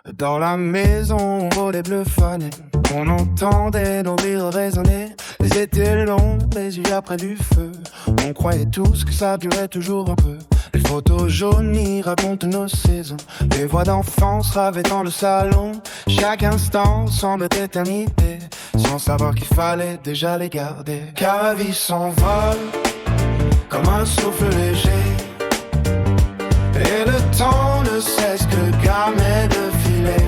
Dans la maison, on volait bleu fané. On entendait nos rires résonner. Les étés longs, les yeux près du feu. On croyait tous que ça durait toujours un peu. Les photos jaunies racontent nos saisons. Les voix d'enfance ravaient dans le salon. Chaque instant semble éternité, sans savoir qu'il fallait déjà les garder. Car la vie s'envole comme un souffle léger, et le temps ne cesse que jamais de filer.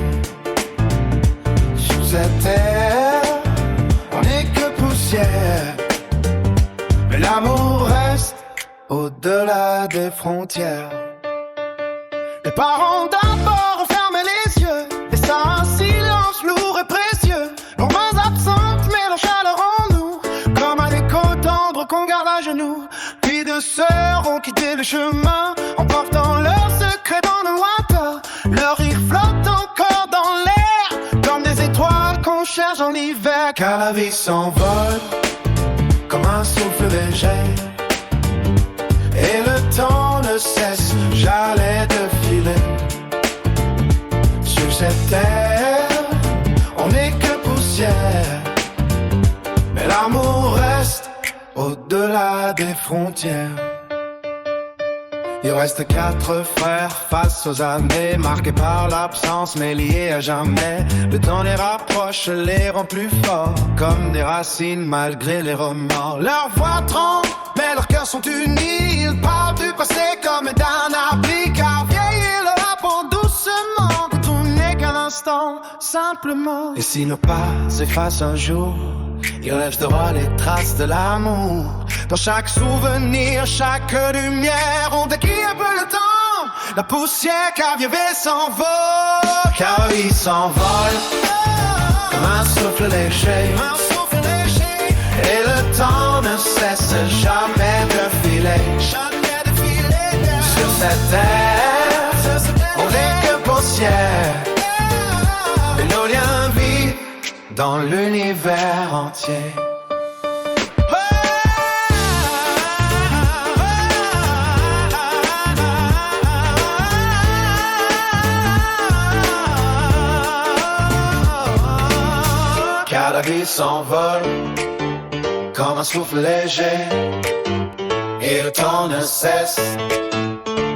Sur cette terre, on n'est que poussière, mais l'amour reste au-delà des frontières. Les parents d'abord ont fermé les yeux, et ça un silence lourd et précieux. Leurs mains absentes, mais leur chaleur en nous, comme un écho tendre qu'on garde à genoux. Puis deux sœurs ont quitté le chemin, en portant leurs secrets dans le lointain. Leur rire flotte encore dans l'air, comme des étoiles qu'on cherche en hiver. Car la vie s'envole comme un souffle léger, et le temps ne cesse jamais de filer. Sur cette terre, on n'est que poussière, mais l'amour reste au-delà des frontières. Il reste 4 frères face aux années, marqués par l'absence mais liés à jamais. Le temps les rapproche, les rend plus forts, comme des racines malgré les remords. Leurs voix tremblent, mais leurs cœurs sont unis. Ils parlent du passé comme d'un abri, car vieillir leur apprend doucement que tout n'est qu'un instant, simplement. Et si nos pas s'effacent un jour, il restera les traces de l'amour. Dans chaque souvenir, chaque lumière, on décrit un peu le temps. La poussière car vieille s'envole, car la vie s'envole comme un souffle léger, et le temps ne cesse jamais de filer. Sur cette terre, on n'est que poussière, et nos liens vivent dans l'univers entier. Car la vie s'envole comme un souffle léger, et le temps ne cesse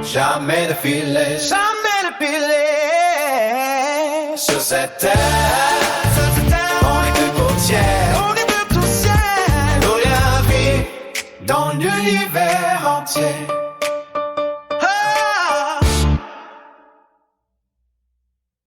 jamais de filer. Jamais de filer. Sur cette terre, on est que poussière, on est que poussière. Nos liens vivent dans l'univers entier.